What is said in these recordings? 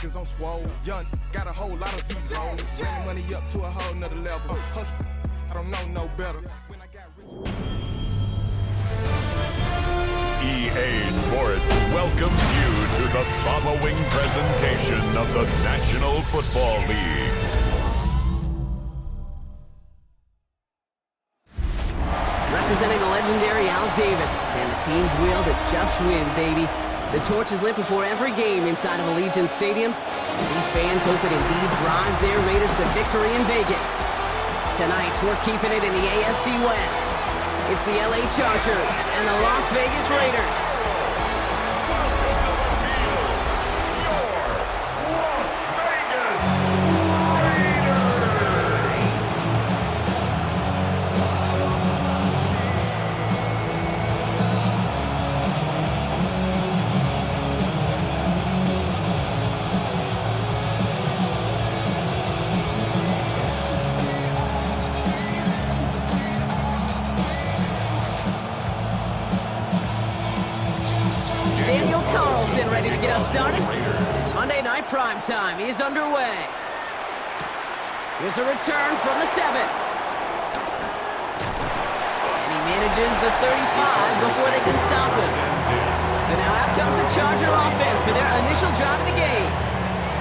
niggas on swole. Young, got a whole lot of zeros. Running money up to a whole nother level. Hustle, I don't know no better. When I got rich. EA Sports welcomes you to the following presentation of the National Football League. Representing the legendary Al Davis and the team's will to just win, baby. The torch is lit before every game inside of Allegiant Stadium. These fans hope it indeed drives their Raiders to victory in Vegas. Tonight, we're keeping it in the AFC West. It's the LA Chargers and the Las Vegas Raiders. Ready to get us started? Monday Night Primetime is underway. Here's a return from the 7. And he manages the 35 before they can stop him. So now out comes the Charger offense for their initial drive of the game.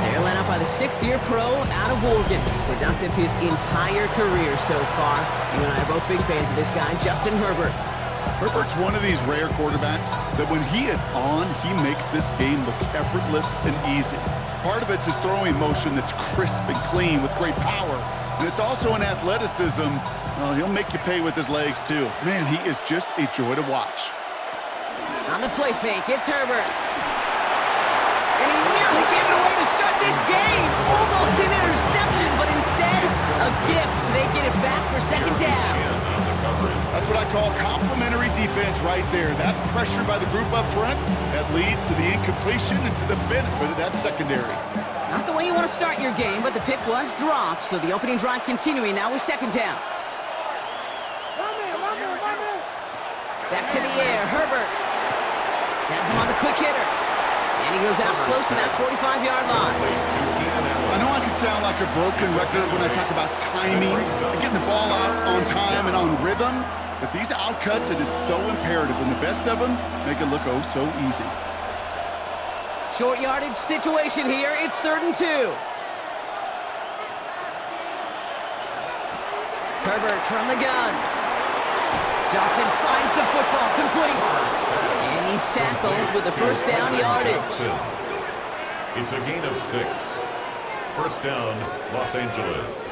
They're led up by the 6th-year pro out of Oregon. Productive his entire career so far. You and I are both big fans of this guy, Justin Herbert. Herbert's one of these rare quarterbacks that when he is on, he makes this game look effortless and easy. Part of it's his throwing motion that's crisp and clean with great power. And it's also an athleticism. He'll make you pay with his legs, too. Man, he is just a joy to watch. On the play fake, it's Herbert. And he nearly gave it away to start this game. Almost an interception, but instead, a gift. They get it back for second down. That's what I call complimentary defense right there. That pressure by the group up front, that leads to the incompletion and to the benefit of that secondary. Not the way you want to start your game, but the pick was dropped, so the opening drive continuing now with second down. Back to the air, Herbert. Has him on the quick hitter. And he goes out close to that 45-yard line. I know I can sound like a broken record when I talk about timing and getting the ball out on time and on rhythm, but these outcuts, it is so imperative, and the best of them make it look oh so easy. Short yardage situation here. It's 3rd and 2. Herbert from the gun. Johnson finds the football complete. And he's tackled with the first down yardage. It's a gain of 6. First down, Los Angeles.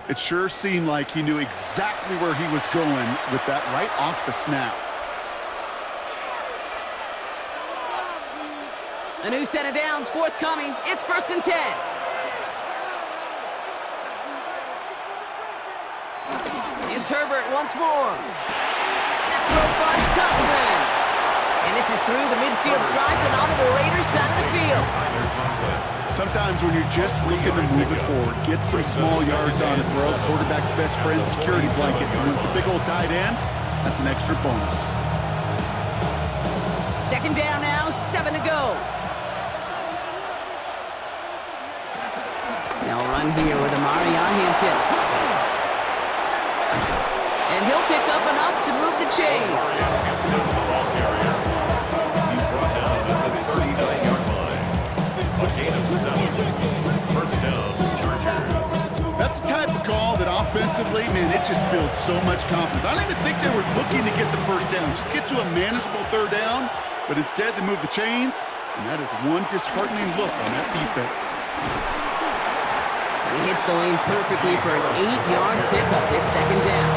It sure seemed like he knew exactly where he was going with that right off the snap. A new set of downs forthcoming. It's 1st and 10. It's Herbert once more. That throw finds Coughlin. And this is through the midfield stripe and onto the Raiders side of the field. Sometimes when you're just looking to move it forward, get some small yards on a throw, quarterback's best friend, security blanket. And when it's a big old tight end, that's an extra bonus. Second down now, 7 to go. Now a run here with Amarion Hampton. And he'll pick up enough to move the chains. That's the type of call that offensively, man, it just builds so much confidence. I don't even think they were looking to get the first down. Just get to a manageable 3rd down, but instead they move the chains, and that is one disheartening look on that defense. He hits the lane perfectly for an 8-yard pickup. It's second down.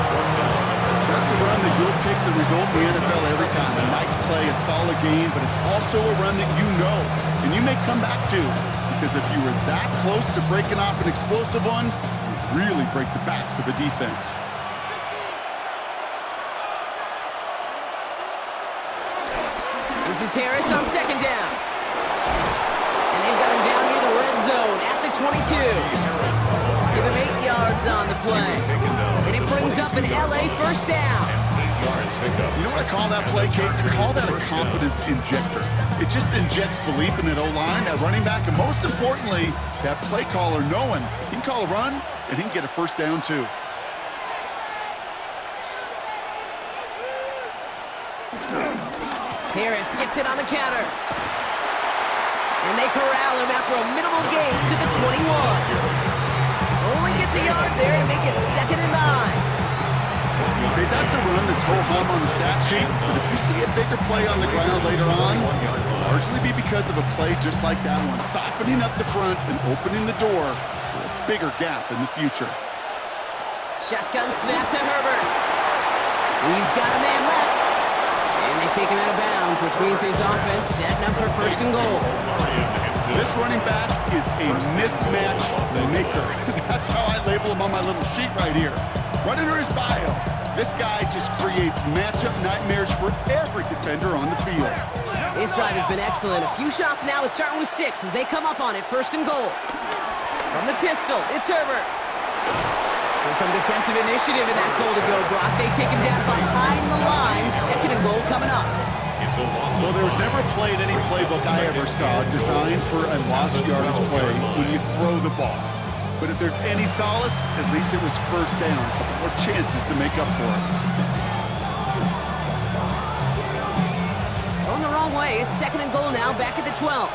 That's a run that you'll take the result in the NFL every time. A nice play, a solid game, but it's also a run that you know, and you may come back to, because if you were that close to breaking off an explosive one, you really break the backs of a defense. This is Harris on second down. And they've got him down near the red zone at the 22. Give him 8 yards on the play. And it brings up an LA first down. You know what I call that play, Kate? I call that a confidence injector. It just injects belief in that O-line, that running back, and most importantly, that play caller knowing he can call a run and he can get a first down too. Harris gets it on the counter. And they corral him after a minimal gain to the 21. Only gets a yard there to make it 2nd and 9. Okay, that's a run that's ho-hum on the stat sheet, but if you see a bigger play on the ground later on, it'll largely be because of a play just like that one, softening up the front and opening the door for a bigger gap in the future. Shotgun snap to Herbert. He's got a man left. And they take him out of bounds, which means his offense setting up for 1st and goal. This running back is a mismatch maker. That's how I label him on my little sheet right here. Right under his bio, this guy just creates matchup nightmares for every defender on the field. His drive has been excellent. A few shots now. It's starting with 6 as they come up on it. 1st and goal. From the pistol, it's Herbert. So some defensive initiative in that goal to go, Brock. They take him down behind the line. 2nd and goal coming up. Well, there was never a play in any playbook I ever saw designed for a lost yardage play when you throw the ball. But if there's any solace, at least it was 1st down. A couple more chances to make up for it. Going the wrong way. It's 2nd and goal now, back at the 12.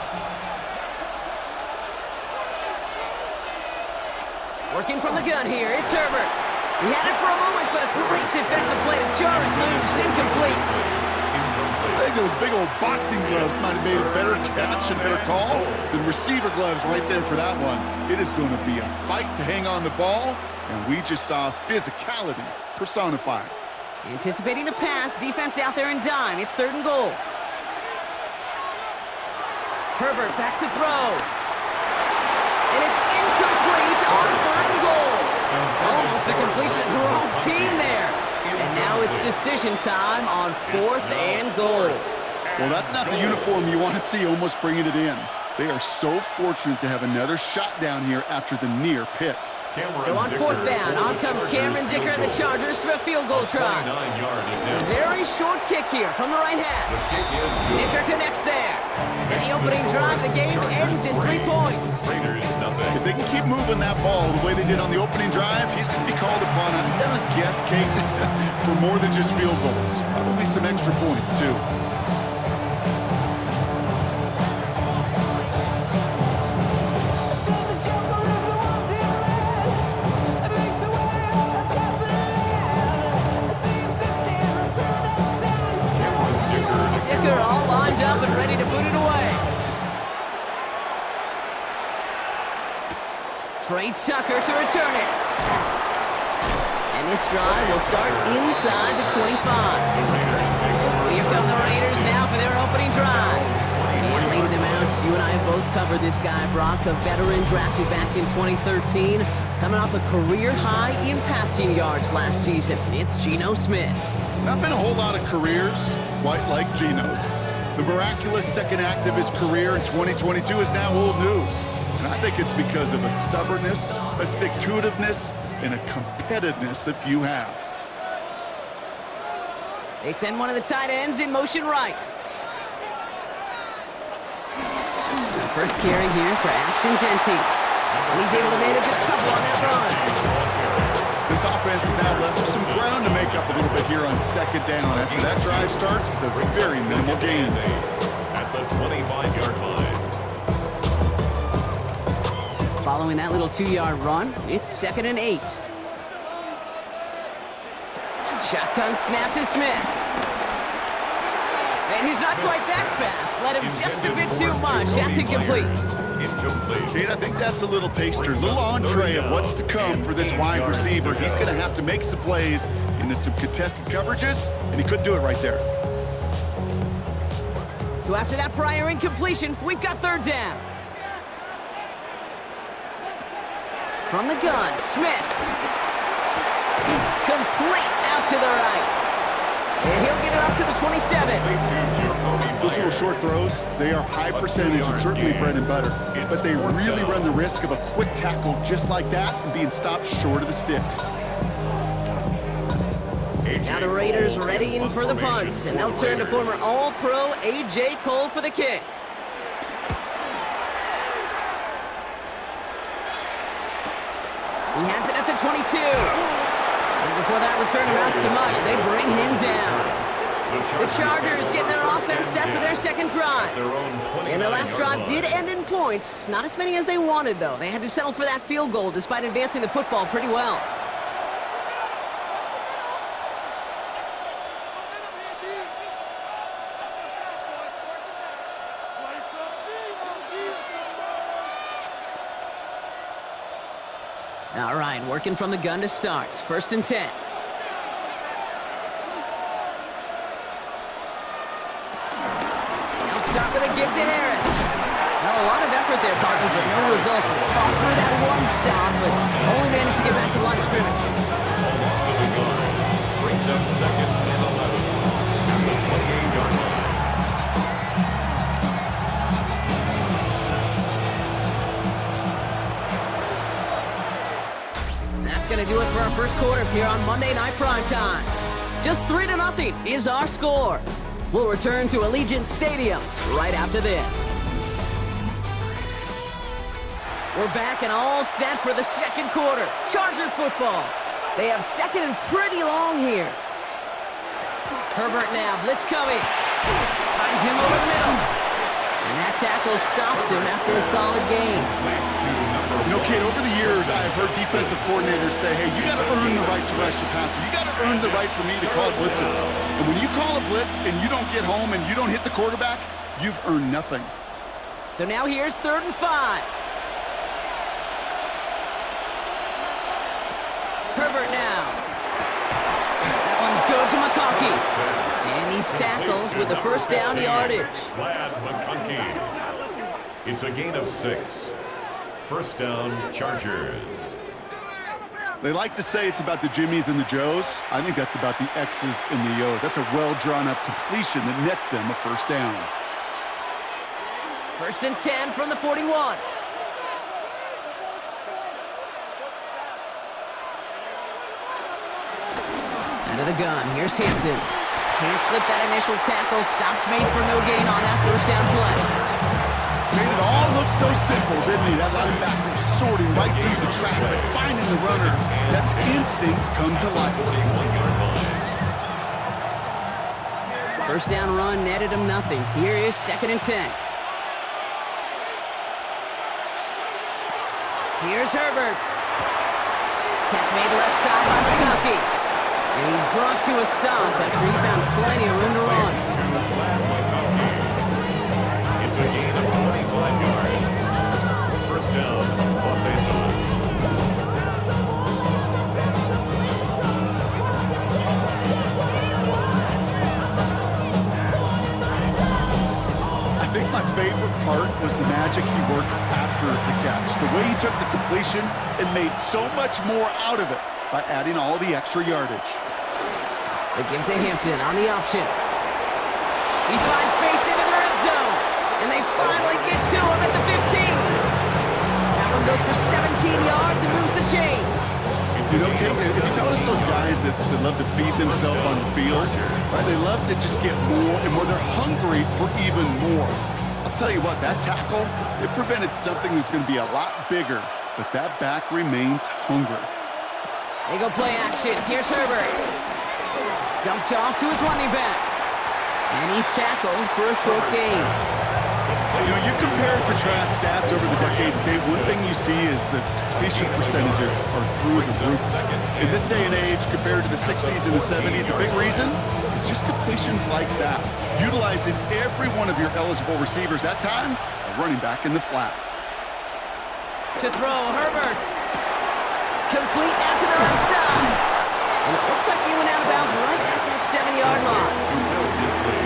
Working from the gun here, it's Herbert. He had it for a moment, but a great defensive play to jar it loose. Incomplete. I think those big old boxing gloves might have made a better catch and better call than receiver gloves right there for that one. It is going to be a fight to hang on the ball, and we just saw physicality personified. Anticipating the pass, defense out there in dime. It's 3rd and goal. Herbert back to throw. And it's incomplete on 3rd and goal. Almost a completion of the wrong team there. And now it's decision time on 4th and goal. Well, that's not the uniform you want to see almost bringing it in. They are so fortunate to have another shot down here after the near pick. So on 4th down, on comes Cameron Dicker and the Chargers for a field goal try. A very short kick here from the right half. Dicker connects there. And the opening drive of the game ends in 3 points. If they can keep moving that ball the way they did on the opening drive, he's going to be called upon, I'm going to guess, Kate, for more than just field goals. Probably some extra points, too. All lined up and ready to boot it away. Trey Tucker to return it. And this drive will start inside the 25. So here come the Raiders now for their opening drive. And leading them out, you and I have both covered this guy, Brock, a veteran drafted back in 2013, coming off a career high in passing yards last season. It's Geno Smith. Not been a whole lot of careers quite like Geno's. The miraculous second act of his career in 2022 is now old news. And I think it's because of a stubbornness, a stick-to-itiveness, and a competitiveness that few have. They send one of the tight ends in motion right. The first carry here for Ashton Genty. And he's able to manage a couple on that run. This offense is now left with some ground to make up a little bit here on 2nd down after that drive starts with a very minimal gain. At the 25-yard line. Following that little 2-yard run, it's 2nd and 8. Shotgun snap to Smith. And he's not quite that fast. Let him just a bit too much. That's incomplete. Kate, I think that's a little taster, a little entree of what's to come for this wide receiver. He's going to have to make some plays into some contested coverages, and he couldn't do it right there. So after that prior incompletion, we've got 3rd down. From the gun, Smith. Complete out to the right. And he'll get it up to the 27. Those little short throws, they are high percentage and certainly bread and butter. But they really run the risk of a quick tackle just like that and being stopped short of the sticks. Now the Raiders readying for the punt, and they'll turn to former All-Pro A.J. Cole for the kick. He has it at the 22. And before that return amounts to much, they bring him down. The Chargers get their offense set for their second drive. And their last drive did end in points. Not as many as they wanted, though. They had to settle for that field goal despite advancing the football pretty well. All right, working from the gun to start. 1st and 10. They'll start with a give to Harris. Well, a lot of effort there, partner, but no results. He fought through that one stop, but only managed to get back to the line of scrimmage. Loss of a yard. Brings up 2nd and 11 at the 28-yard line. That's going to do it for our first quarter here on Monday Night Primetime. Just 3-0 is our score. We'll return to Allegiant Stadium right after this. We're back and all set for the second quarter. Charger football. They have 2nd and pretty long here. Herbert now, blitz coming. Finds him over the middle. And that tackle stops him after a solid gain. You know, Kate, over the years, I've heard defensive coordinators say, hey, you got to earn the right to rush the passer. You got to earn the right for me to call blitzes. And when you call a blitz and you don't get home and you don't hit the quarterback, you've earned nothing. So now here's 3rd and 5. Herbert now. That one's good to McConkey. And he's tackled with the first down yardage. It's a gain of 6. 1st down, Chargers. They like to say it's about the Jimmies and the Joes. I think that's about the X's and the O's. That's a well-drawn-up completion that nets them a 1st down. 1st and 10 from the 41. Out of the gun, here's Hampton. Can't slip that initial tackle. Stops made for no gain on that 1st down play. Made it all look so simple, didn't he? That linebacker sorting right through the traffic, finding the runner. That's instincts come to life. 1st down run netted him nothing. Here is 2nd and 10. Here's Herbert. Catch made left side by McConkey. And he's brought to a stop after he found plenty of room to run. It's a gain of 25 yards. 1st down, Los Angeles. I think my favorite part was the magic he worked after the catch. The way he took the completion and made so much more out of it by adding all the extra yardage. They give to Hampton on the option. He finds space into the red zone. And they finally get to him at the 15. That one goes for 17 yards and moves the chains. You know, Kate, if you notice those guys that love to feed themselves on the field, right? They love to just get more and more. They're hungry for even more. I'll tell you what, that tackle, it prevented something that's going to be a lot bigger, but that back remains hungry. They go play action. Here's Herbert. Dumped off to his running back. And he's tackled for a short gain. You know, you compare and contrast stats over the decades, Kate. One thing you see is that completion percentages are through the roof. In this day and age, compared to the 60s and the 70s, a big reason is just completions like that. Utilizing every one of your eligible receivers. That time, a running back in the flat. To throw, Herbert. Complete out to the right side. And it looks like he went out of bounds right at that 7-yard line.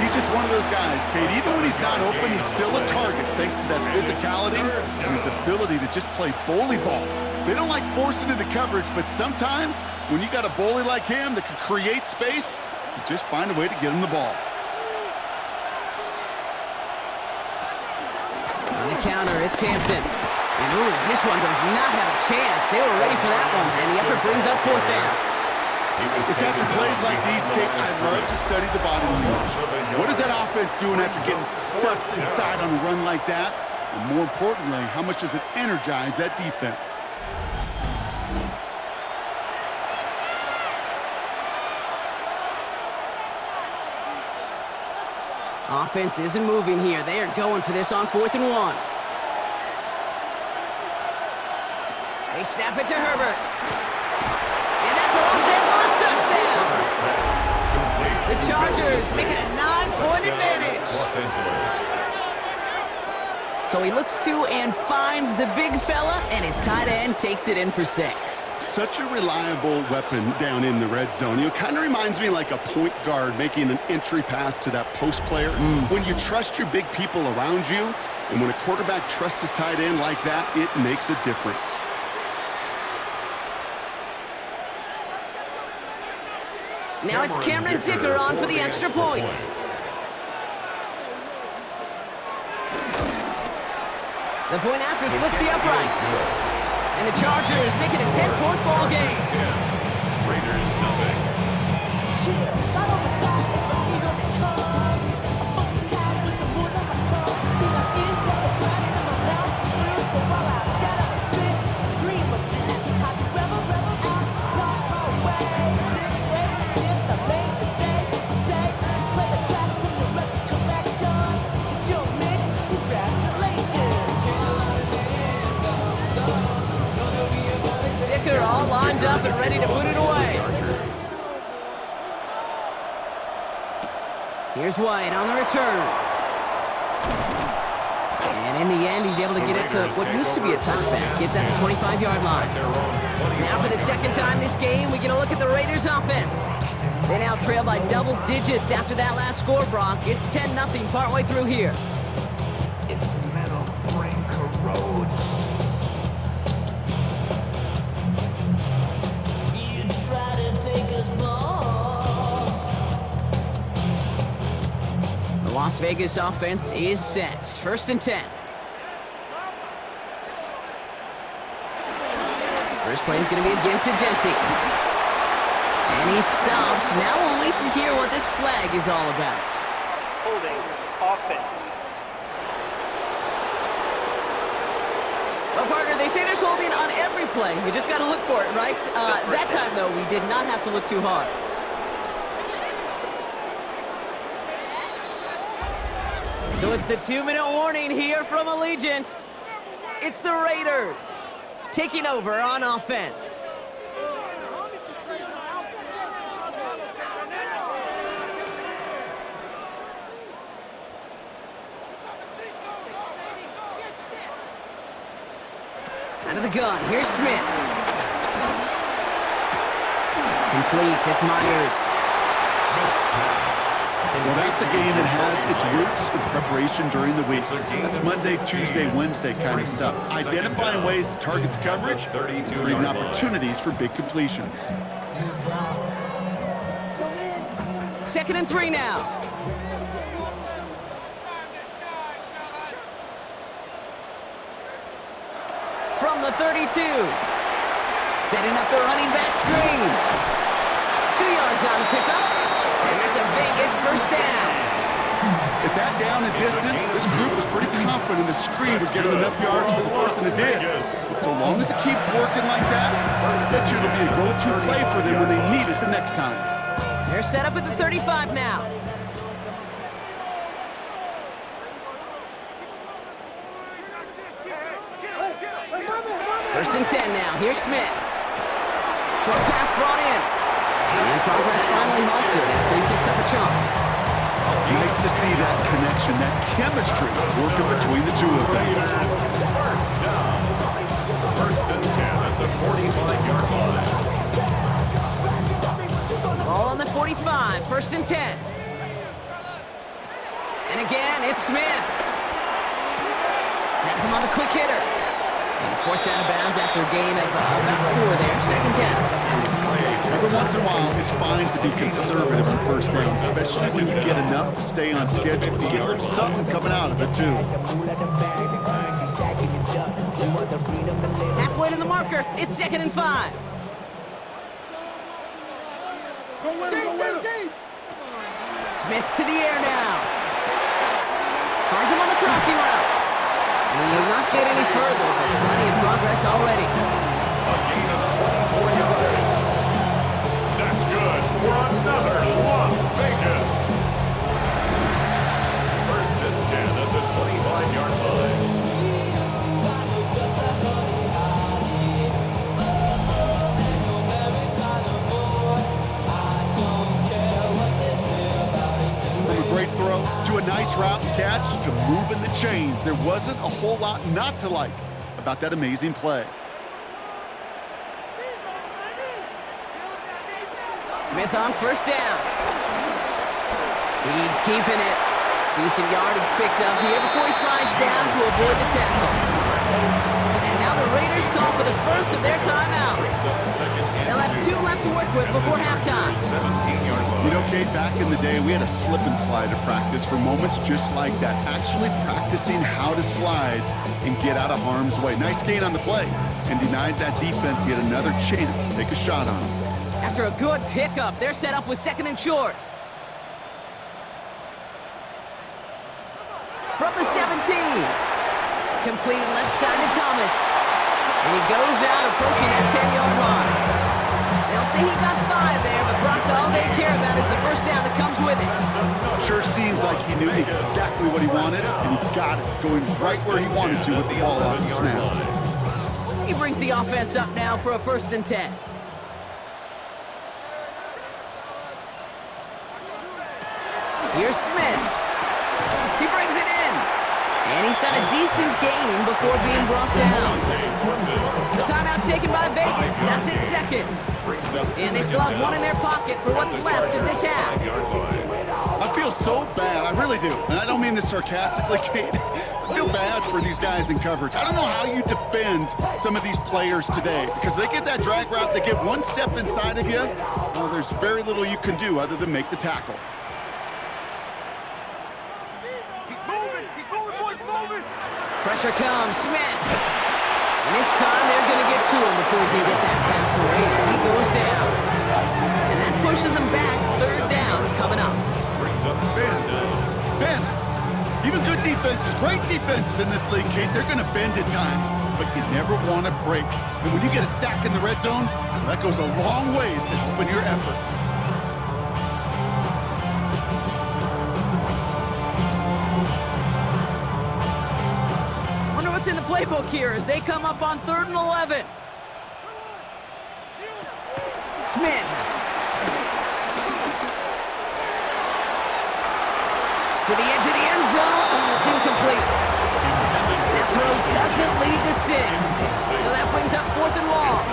He's just one of those guys, Kate. Even when he's not open, he's still a target thanks to that physicality and his ability to just play bully ball. They don't like forcing into coverage, but sometimes when you got a bully like him that can create space, you just find a way to get him the ball. On the counter, it's Hampton. And ooh, this one does not have a chance. They were ready for that one, and the effort brings up 4th down. It's after plays like these, Kate, I love to study the body language. What is that offense doing after getting stuffed inside on a run like that? And more importantly, how much does it energize that defense? Offense isn't moving here. They are going for this on 4th and 1. They snap it to Herbert. And that's a Los Angeles touchdown. The Chargers making a 9-point advantage. So he looks to and finds the big fella, and his tight end takes it in for 6. Such a reliable weapon down in the red zone. It kind of reminds me like a point guard making an entry pass to that post player. When you trust your big people around you, and when a quarterback trusts his tight end like that, it makes a difference. Now it's Cameron Dicker on for the extra point. The point after splits the upright. And the Chargers make it a 10-point ball game. Raiders nothing. All lined up and ready to put it away. Here's White on the return. And in the end, he's able to get it to what used to be a touchback. It's at the 25-yard line. Now for the second time this game, we get a look at the Raiders offense. They now trail by double digits after that last score, Brock. It's 10-0 partway through here. Its metal brain corrodes. The Las Vegas offense is set. 1st and 10. First play is going to be again to Genty. And he's stopped. Now we'll wait to hear what this flag is all about. Holdings, offense. Well, partner, they say there's holding on every play. You just got to look for it, right? That time, though, we did not have to look too hard. So it's the 2-minute warning here from Allegiant. It's the Raiders taking over on offense. Out of the gun, here's Smith. Complete, it's Myers. Well, that's a game that has its roots in preparation during the week. That's Monday, Tuesday, Wednesday kind of stuff. Identifying ways to target the coverage, creating opportunities for big completions. 2nd and 3 now. From the 32. Setting up the running back screen. 2 yards on the pickup. And that's a Vegas first down. At that down and distance, this group was pretty confident the screen would get them enough yards for the first, and it did. But so long as it keeps working like that, I bet you it'll be a go-to play for them when they need it the next time. They're set up at the 35 now. First and 10 now. Here's Smith. Short pass brought in. And progress finally halted after he picks up a chunk. Nice to see that connection, that chemistry working between the two of them. First down. 1st and 10 at the 45-yard line. Ball on the 45. 1st and 10. And again, it's Smith. Has him on the quick hitter. And he's forced out of bounds after a gain of about 4 there. 2nd down. Every once in a while, it's fine to be conservative on first down, especially when you get enough to stay on schedule. You get a little something coming out of it, too. Halfway to the marker. It's 2nd and 5. Smith to the air now. Finds him on the crossing route. And he will not get any further, but plenty of progress already. A gain of 24 yards. That's good for another Las Vegas. First and 10 at the 25-yard line. Great throw to a nice route and catch to moving the chains. There wasn't a whole lot not to like about that amazing play. Smith on first down. He's keeping it. Decent yardage picked up here before he slides down to avoid the tackle. And now the Raiders call for the first of their timeouts. They'll have 2 left to work with before halftime. You know, Kate, back in the day, we had a slip and slide at practice for moments just like that. Actually practicing how to slide and get out of harm's way. Nice gain on the play and denied that defense yet another chance to take a shot on him. After a good pickup, they're set up with 2nd and short. From the 17. Complete left side to Thomas. And he goes out approaching that 10-yard line. They'll say he got 5 there, but Brock, all they care about is the first down that comes with it. Sure seems like he knew exactly what he wanted, and he got it, going right where he wanted to with the ball off the snap. He brings the offense up now for a 1st and 10. Here's Smith. He brings it in. And he's got a decent gain before being brought down. The timeout taken by Vegas. That's it, 2nd. And they still have 1 in their pocket for what's left of this half. I feel so bad. I really do. And I don't mean this sarcastically, Kate. I feel bad for these guys in coverage. I don't know how you defend some of these players today because they get that drag route, they get 1 step inside of you. Well, there's very little you can do other than make the tackle. Pressure comes, Smith. And this time they're going to get to him before he can get that pass away as he goes down. And that pushes him back. 3rd down coming up. Bend. Even good defenses, great defenses in this league, Kate, they're going to bend at times, but you never want to break. And when you get a sack in the red zone, that goes a long ways to helping your efforts. In the playbook here as they come up on 3rd and 11. Smith. To the edge of the end zone. Oh, it's incomplete. That throw doesn't lead to 6. So that brings up 4th and long.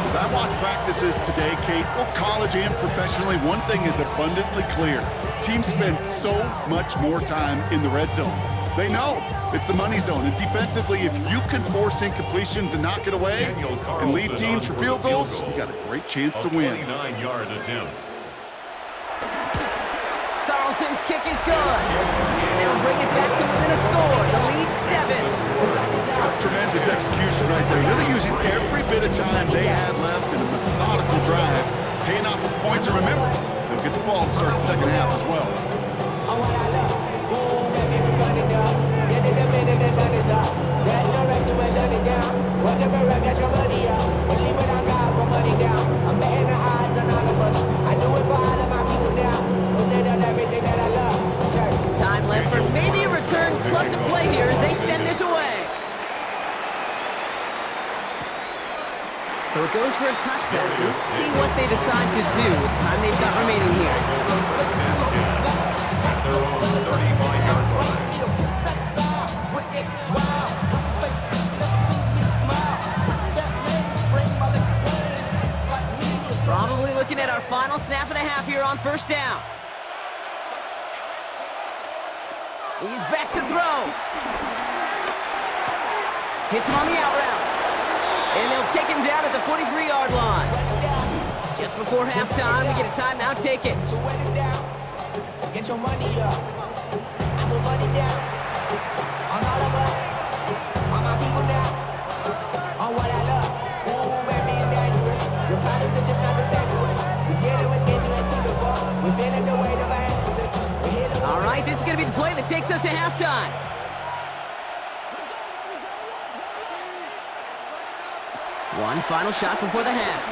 As I watch practices today, Kate, both college and professionally, one thing is abundantly clear. Teams spend so much more time in the red zone. They know it's the money zone, and defensively, if you can force incompletions and knock it away and leave teams for field goals, you got a great chance to win. 29-yard attempt. Carlson's kick is good. They'll bring it back to within a score. The lead 7. That's tremendous execution right there. Really using every bit of time they had left in a methodical drive, paying off with points. And remember, they'll get the ball to start the 2nd half as well. There's no rest to shut it down. Whatever I get your money up. Believe what I got, put money down. I'm betting the odds on all of us. I do it for all of my people down. Who did everything that I love. Okay. Time left for maybe a return plus a play here as they send this away. So it goes for a touchback. Let's see what they decide to do with the time they've got remaining here. At their own 35-yard line. Probably looking at our final snap of the half here on 1st down. He's back to throw. Hits him on the out route. And they'll take him down at the 43-yard line. Just before halftime, we get a timeout taken. So wet it down. Get your money up. I put money down. On all of us. On my people now. On what I love. Ooh, baby, it's dangerous. Your problems are just not the same to us. We dealing with takes us to halftime. One final shot before the half.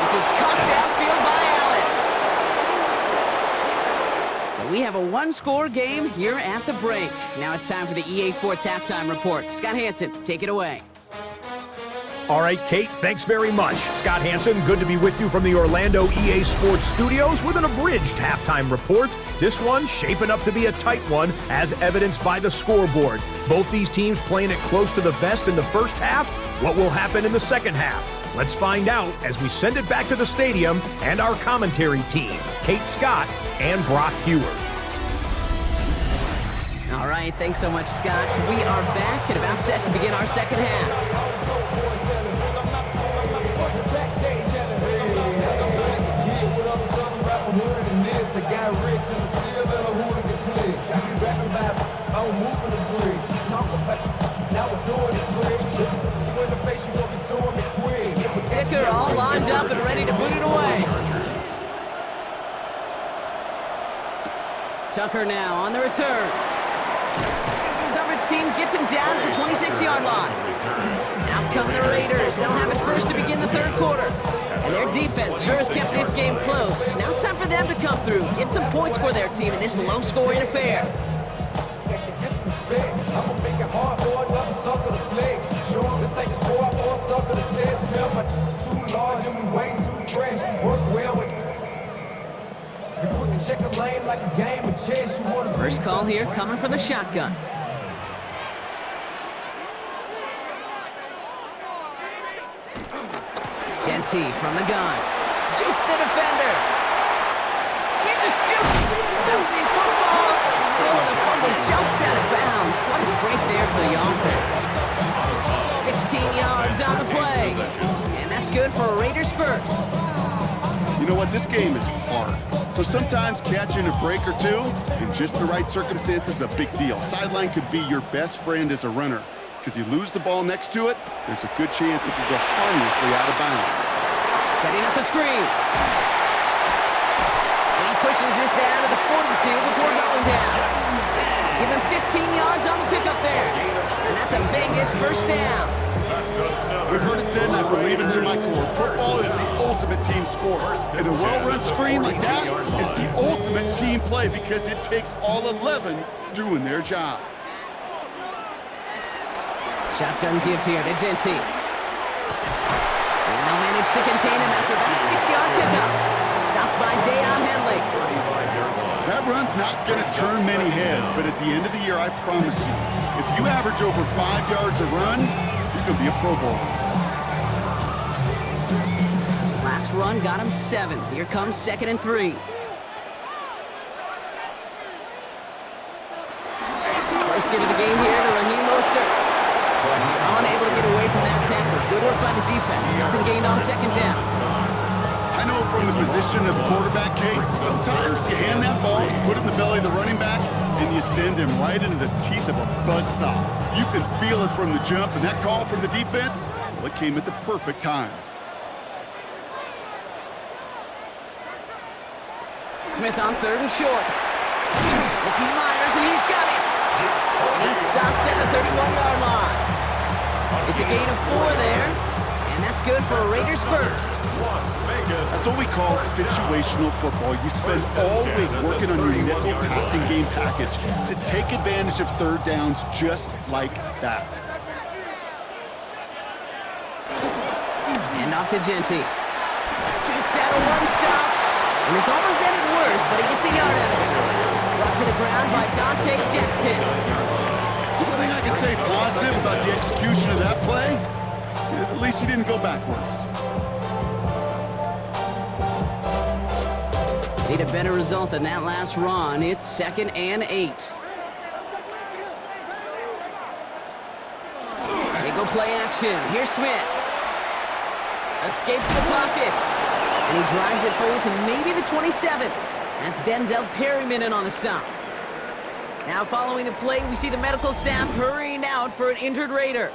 This is cut downfield by Allen. So we have a one-score game here at the break. Now it's time for the EA Sports Halftime Report. Scott Hansen, take it away. All right, Kate, thanks very much. Scott Hansen, good to be with you from the Orlando EA Sports Studios with an abridged halftime report. This one shaping up to be a tight one, as evidenced by the scoreboard. Both these teams playing it close to the vest in the first half. What will happen in the second half? Let's find out as we send it back to the stadium and our commentary team, Kate Scott and Brock Hewer. All right, thanks so much, Scott. We are back and about set to begin our second half. Dicker all lined up and ready to boot it away. Tucker now on the return. Coverage team gets him down at the 26-yard line. Out come the Raiders. They'll have it first to begin the third quarter. And their defense sure has kept this game close. Now it's time for them to come through, get some points for their team in this low-scoring affair. First call here coming from the shotgun. Genty from the gun. Juke the defender. He just juked. Bouncing football. Oh, the fumble jumps out of bounds. What a break there for the offense. 16 yards on the play. And that's good for Raiders first. You know what? This game is hard. So sometimes catching a break or two in just the right circumstances is a big deal. Sideline could be your best friend as a runner, because you lose the ball next to it, there's a good chance it could go harmlessly out of bounds. Setting up the screen. He pushes this down to the 42 before going down. Give him 15 yards on the pickup there. And that's a Vegas first down. We've heard it said, and I believe it to my core, football is the ultimate team sport. And a well-run screen like that is the ultimate team play, because it takes all 11 doing their job. Shotgun give here to Genty. And they'll manage to contain him after that 6-yard pickup. Stopped by Deion Henley. That run's not going to turn many heads, but at the end of the year, I promise you, if you average over 5 yards a run, you're going to be a Pro Bowler. Last run got him 7. Here comes 2nd and 3. First give of the game here to Raheem Mostert. He's unable to get away from that tackle. Good work by the defense. Nothing gained on second down. I know from the position of the quarterback, Kate, sometimes you hand that ball, you put it in the belly of the running back, and you send him right into the teeth of a buzzsaw. You can feel it from the jump, and that call from the defense, well, it came at the perfect time. Smith on 3rd and short. Looking Myers, and he's got it. And he's stopped at the 31-yard line. It's a gain of 4 there, and that's good for Raiders first. That's what we call situational football. You spend all week working on your nickel passing game package to take advantage of third downs just like that. And off to Genty. Takes out a one-stop. And it's almost ended worse, but he gets a yard out of it. Brought to the ground by Dante Jackson. The only thing I can say positive about the execution of that play is at least he didn't go backwards. Need a better result than that last run. It's 2nd and 8. They go play action. Here's Smith. Escapes the pocket. And he drives it forward to maybe the 27. That's Denzel Perryman in on the stop. Now following the play, we see the medical staff hurrying out for an injured Raider.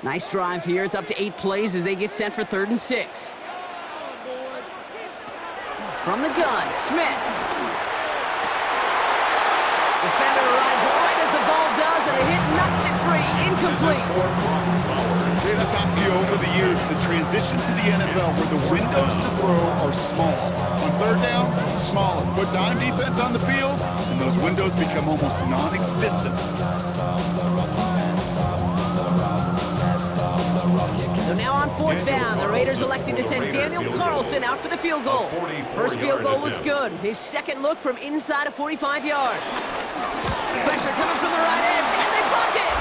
Nice drive here. It's up to 8 plays as they get set for 3rd and 6. From the gun, Smith. Defender arrives right as the ball does, and the hit knocks it free. Incomplete. Dave, I've talked to you over the years, the transition to the NFL where the windows to throw are small. On 3rd down, smaller. Put dime defense on the field, and those windows become almost non-existent. So now on 4th down, the Raiders elected to send Daniel Carlson out for the field goal. First field goal was good. His second look from inside of 45 yards. Pressure coming from the right edge, and they block it!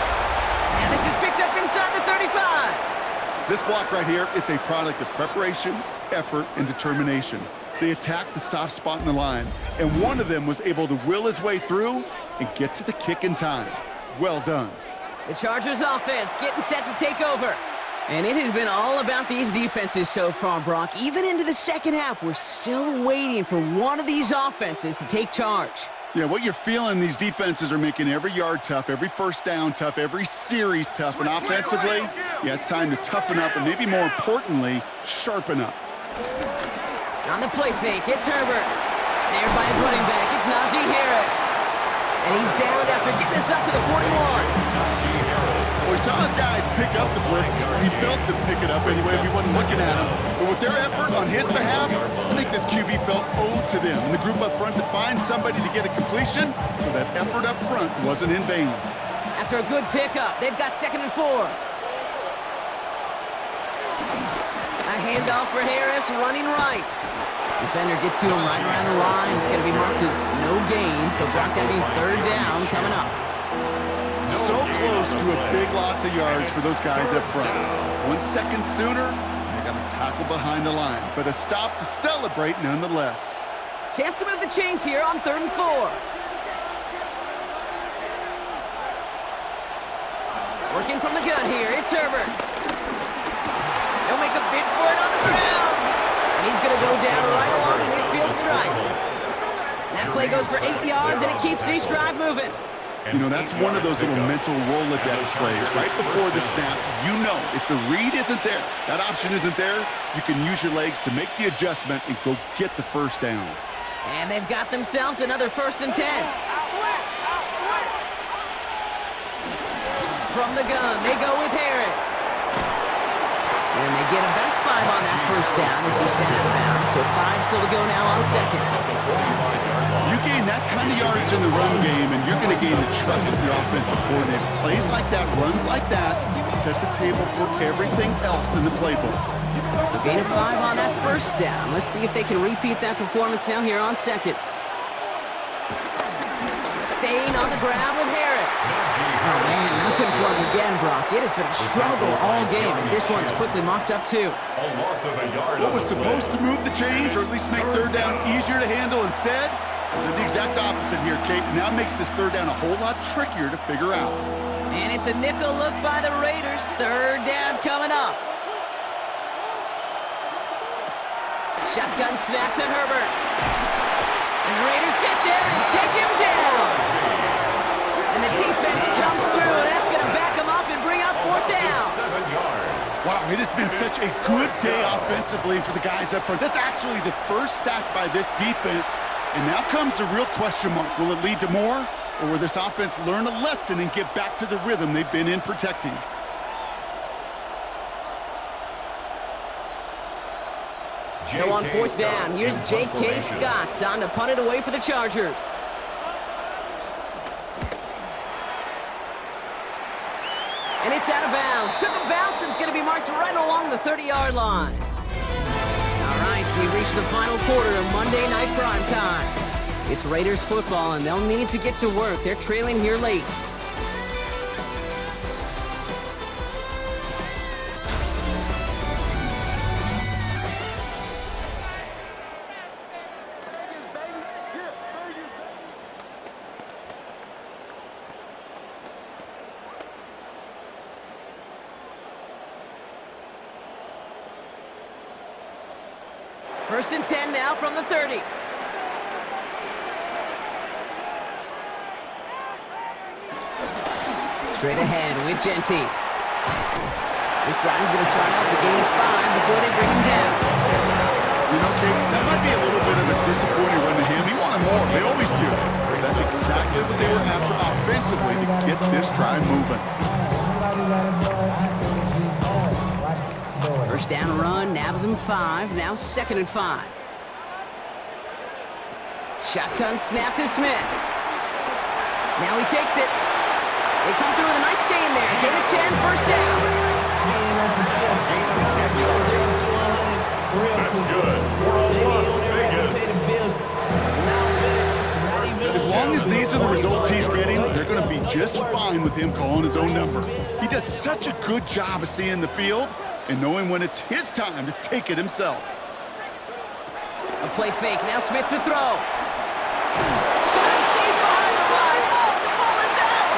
And this is picked up inside the 35. This block right here, it's a product of preparation, effort, and determination. They attacked the soft spot in the line, and one of them was able to will his way through and get to the kick in time. Well done. The Chargers offense getting set to take over. And it has been all about these defenses so far, Brock. Even into the second half, we're still waiting for one of these offenses to take charge. Yeah, what you're feeling, these defenses are making every yard tough, every first down tough, every series tough. And offensively, yeah, it's time to toughen up and maybe more importantly, sharpen up. On the play fake, it's Herbert. Snared by his running back, it's Najee Harris. And he's down after getting this up to the 41. Well, we saw his guys pick up the blitz. He felt them pick it up anyway if he wasn't looking at him. But with their effort on his behalf, I think this QB felt owed to them and the group up front to find somebody to get a completion so that effort up front wasn't in vain. After a good pickup, they've got 2nd and 4. A handoff for Harris, running right. Defender gets to him right around the line. It's going to be marked as no gain, so Brock, that means 3rd down coming up. So close to a big loss of yards for those guys up front. 1 second sooner, they got a tackle behind the line, but a stop to celebrate nonetheless. Chance to move the chains here on 3rd and 4. Working from the gun here, it's Herbert. He'll make a bid for it on the ground. And he's going to go down right along the midfield stripe. That play goes for 8 yards, and it keeps this drive moving. You know, that's one of those little mental Rolodex plays. Right before the snap, you know if the read isn't there, that option isn't there, you can use your legs to make the adjustment and go get the first down. And they've got themselves another 1st and 10. From the gun, they go with Harris. And they get about 5 on that 1st down as he's sent out of bounds. So 5 still to go now on 2nd. You gain that kind of yardage in the run game, and you're going to gain the trust of your offensive coordinator. Plays like that, runs like that, set the table for everything else in the playbook. So gain of 5 on that 1st down. Let's see if they can repeat that performance now here on 2nd. Staying on the ground with Harris. Oh, man, nothing for him again, Brock. It has been a struggle all game as this one's quickly mocked up, too. What was supposed to move the chains, or at least make 3rd down easier to handle instead, did the exact opposite here, Kate. Now makes this 3rd down a whole lot trickier to figure out. And it's a nickel look by the Raiders. 3rd down coming up. Shotgun snap to Herbert. And the Raiders get there and take him down. And the defense comes through. That's going to back them up and bring up 4th down. Wow, it has been such a good day offensively for the guys up front. That's actually the first sack by this defense. And now comes the real question mark. Will it lead to more? Or will this offense learn a lesson and get back to the rhythm they've been in protecting? So on 4th down, here's J.K. Scott on to punt it away for the Chargers. And it's out of bounds. Took a bounce and it's going to be marked right along the 30-yard line. All right, we reached the final quarter of Monday Night Primetime. It's Raiders football, and they'll need to get to work. They're trailing here late. First and 10 now from the 30. Straight ahead with Genty. This drive's going to start out with a gain of 5 before they bring him down. You know, Kate, that might be a little bit of a disappointing run to him. He wanted more. They always do. But that's exactly what they were after offensively to get this drive moving. First down run, nabs him 5. Now 2nd and 5. Shotgun snap to Smith. Now he takes it. They come through with a nice gain there. Gain of 10, first down. That's good. For Las Vegas. As long as these are the results he's getting, they're going to be just fine with him calling his own number. He does such a good job of seeing the field and knowing when it's his time to take it himself. A play fake. Now Smith to throw. Deep behind the line. Oh, the ball is out.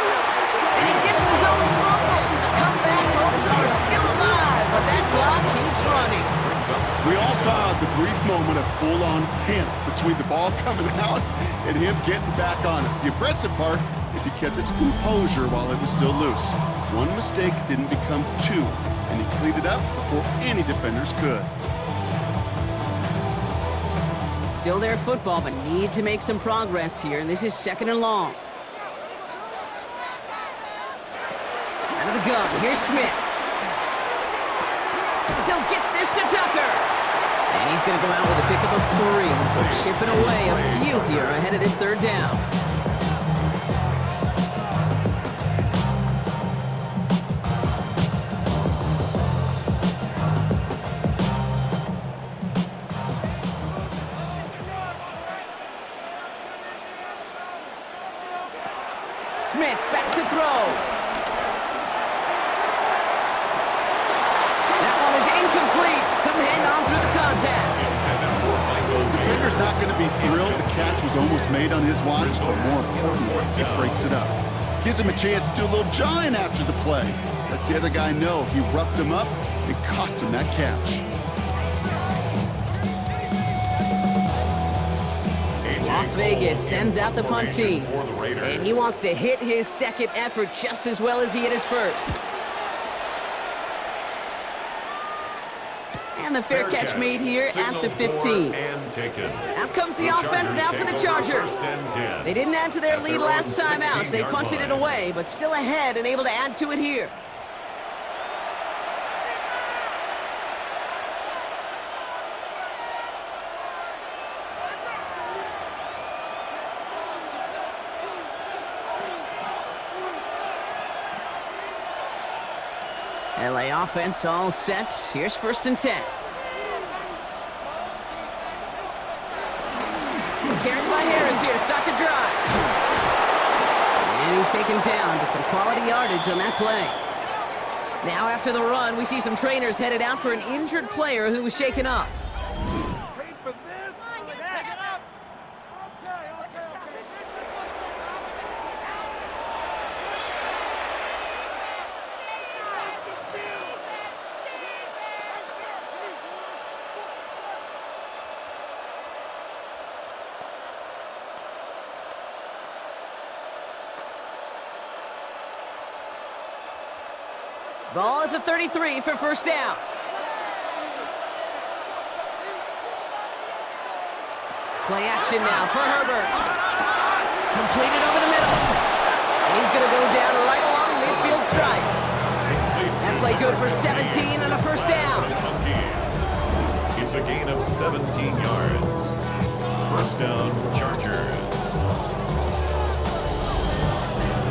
And he gets his own fumble. So the comeback hopes are still alive, but that clock keeps running. We all saw the brief moment of full-on panic between the ball coming out and him getting back on it. The impressive part is he kept his composure while it was still loose. One mistake didn't become 2, and he cleaned it up before any defenders could. Still their football, but need to make some progress here, and this is 2nd and long. Out of the gun, here's Smith. He'll get this to Tucker. And he's going to go out with a pickup of 3, so chipping away a few here ahead of this 3rd down. Smith back to throw. That one is incomplete. Couldn't hang on through the contact. The defender's not going to be thrilled the catch was almost made on his watch, but more importantly, he breaks it up. Gives him a chance to do a little jawing after the play. Lets the other guy know he roughed him up and cost him that catch. Las Vegas sends out the punt team, and he wants to hit his 2nd effort just as well as he hit his 1st. And the fair catch made here at the 15. Out comes the offense now for the Chargers. They didn't add to their lead last time out, so they punted it away, but still ahead and able to add to it here. LA offense all set. Here's 1st and 10. Carried by Harris here to start the drive. And he's taken down, but some quality yardage on that play. Now after the run, we see some trainers headed out for an injured player who was shaken up. Paid for this? Get up. Okay. Ball at the 33 for 1st down. Play action now for Herbert. Completed over the middle. And he's going to go down right along the midfield stripe. That play good for 17 and a 1st down. It's a gain of 17 yards. 1st down, Chargers.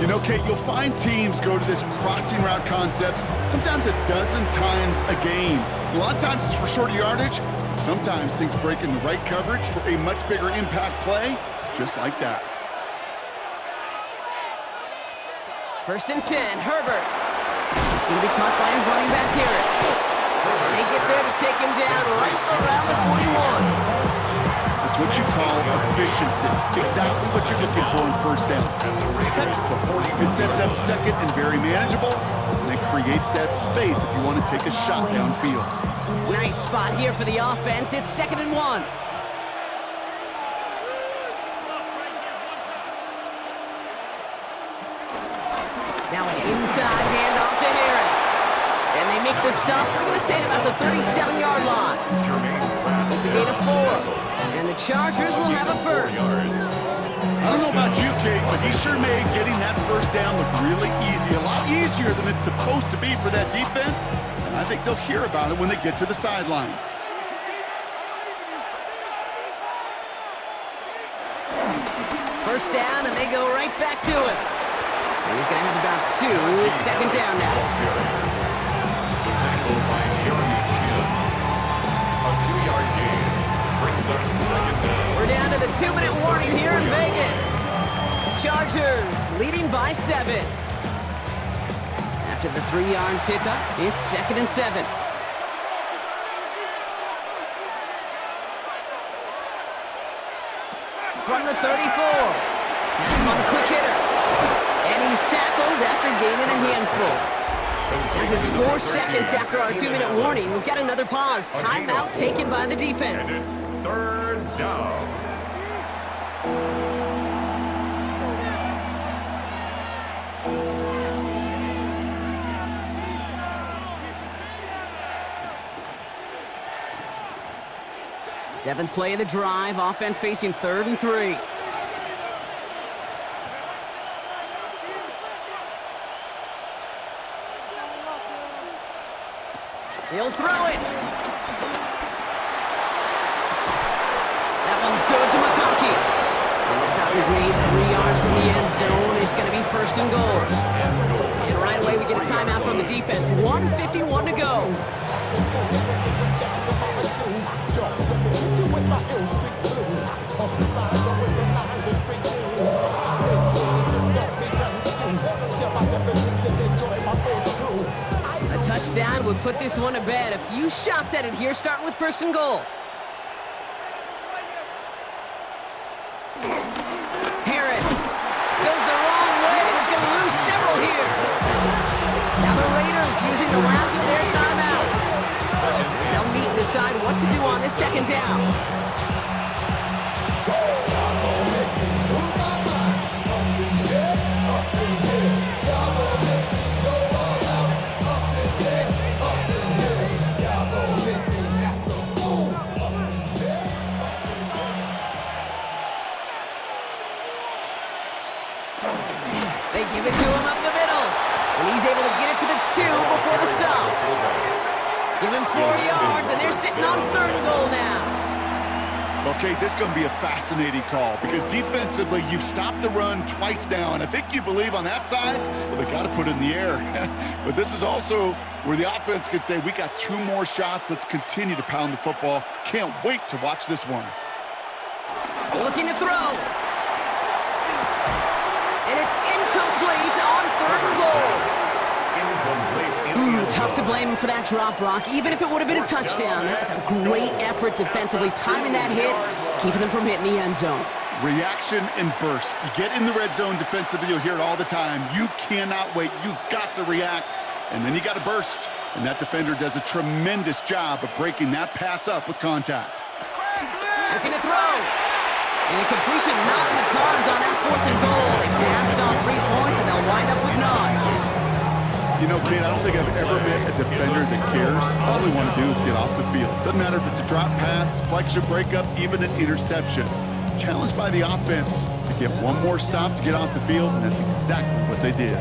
You know, Kate, you'll find teams go to this crossing route concept sometimes a dozen times a game. A lot of times it's for shorter yardage. Sometimes things break in the right coverage for a much bigger impact play, just like that. 1st and 10, Herbert. He's going to be caught by his running back, Harris. And they get there to take him down right around the 41. It's what you call efficiency. Exactly what you're looking for in 1st down. Textbook. It sets up 2nd and very manageable, and it creates that space if you want to take a shot downfield. Nice spot here for the offense. It's 2nd and 1. Now an inside handoff to Harris. And They make the stop. We're going to say it about the 37-yard line. It's a gain of 4. And the Chargers will have a first. I don't know about you, Kate, but he sure made getting that first down look really easy. A lot easier than it's supposed to be for that defense. And I think they'll hear about it when they get to the sidelines. First down, and they go right back to it. And he's going to have about 2. It's second down now. Tackle by Jeremy Chin. A 2-yard gain brings up second down. We're down to the 2-minute warning here in Vegas. Chargers leading by 7. After the 3-yard pickup, it's second and 7. From the 34. That's him on the quick hitter. And he's tackled after gaining a handful. And just 4 seconds after our 2-minute warning, we've got another pause. Timeout taken by the defense. And it's third down. Seventh play of the drive, offense facing 3rd and 3. He'll throw it. That one's good to McConkey. And the stop is made 3 yards from the end zone. It's going to be first and goal. And right away we get a timeout from the defense. 1:51 to go. A touchdown would put this one to bed. A few shots at it here, starting with first and goal. Harris goes the wrong way and is going to lose several here. Now the Raiders using the last of their timeouts. As they'll meet and decide what to do on this second down. They give it to him up the middle, and he's able to get it to the 2 before the stop. Give him 4 yards, and they're sitting on 3rd and goal now. Okay, this is going to be a fascinating call because defensively, you've stopped the run twice now, and I think you believe on that side, well, they got to put it in the air. But this is also where the offense could say, we got 2 more shots. Let's continue to pound the football. Can't wait to watch this one. Looking to throw. And it's incomplete on 3rd and goal. Tough to blame him for that drop, Brock. Even if it would have been a touchdown, that was a great effort defensively, timing that hit, keeping them from hitting the end zone. Reaction and burst. You get in the red zone defensively, you'll hear it all the time. You cannot wait. You've got to react, and then you got to burst. And that defender does a tremendous job of breaking that pass up with contact. Looking to throw. And a completion not in the cards on that 4th and goal. They passed on 3 points, and they'll wind up with none. You know, kid, I don't think I've ever met a defender that cares. All they want to do is get off the field. Doesn't matter if it's a drop pass, deflection, breakup, even an interception. Challenged by the offense to get 1 more stop to get off the field, and that's exactly what they did.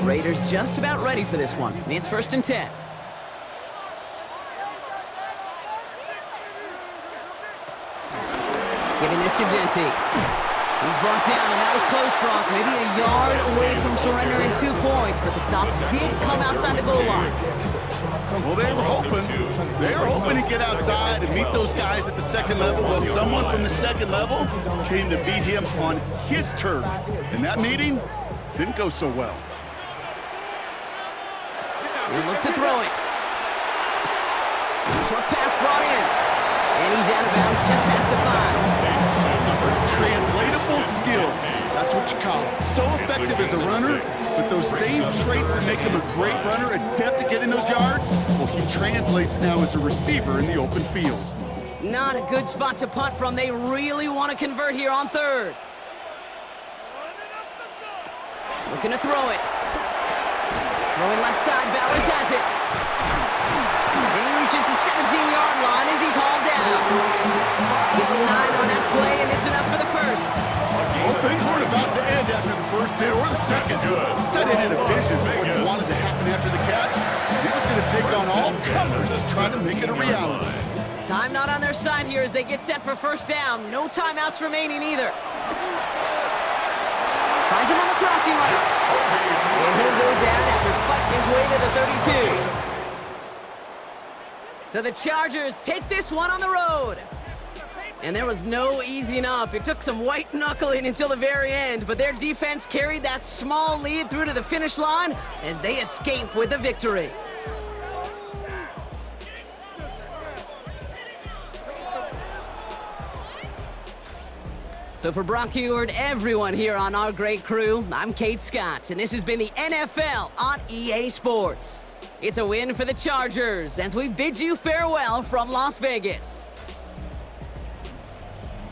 Raiders just about ready for this one. It's 1st and 10. Giving this to Genty. He's brought down, and that was close, Brock. Maybe a yard away from surrendering 2 points, but the stop did come outside the goal line. Well, they were hoping to get outside and meet those guys at the 2nd level. Well, someone from the 2nd level came to beat him on his turf. And that meeting didn't go so well. They look to throw it. Short pass brought in. And he's out of bounds just past the 5. Translatable skills. That's what you call it. So effective as a runner, But those same traits that make him a great runner, adept at getting those yards, well, he translates now as a receiver in the open field. Not a good spot to punt from. They really want to convert here on third. Looking to throw it. Throwing left side, Bowers has it. And he reaches the 17-yard line as he's hauled down. Give him 9 on that play, and it's enough for the first. Well, things weren't about to end after the first hit or the second. This tight end had a vision for what he wanted to happen after the catch. He was going to take on all comers to try to make it a reality. Time not on their side here as they get set for first down. No timeouts remaining either. Finds him on the crossing route. And he'll go down after fighting his way to the 32. So the Chargers take this one on the road. And there was no easing up. It took some white knuckling until the very end, but their defense carried that small lead through to the finish line as they escape with the victory. So for Brock Ewart, everyone here on our great crew, I'm Kate Scott, and this has been the NFL on EA Sports. It's a win for the Chargers as we bid you farewell from Las Vegas.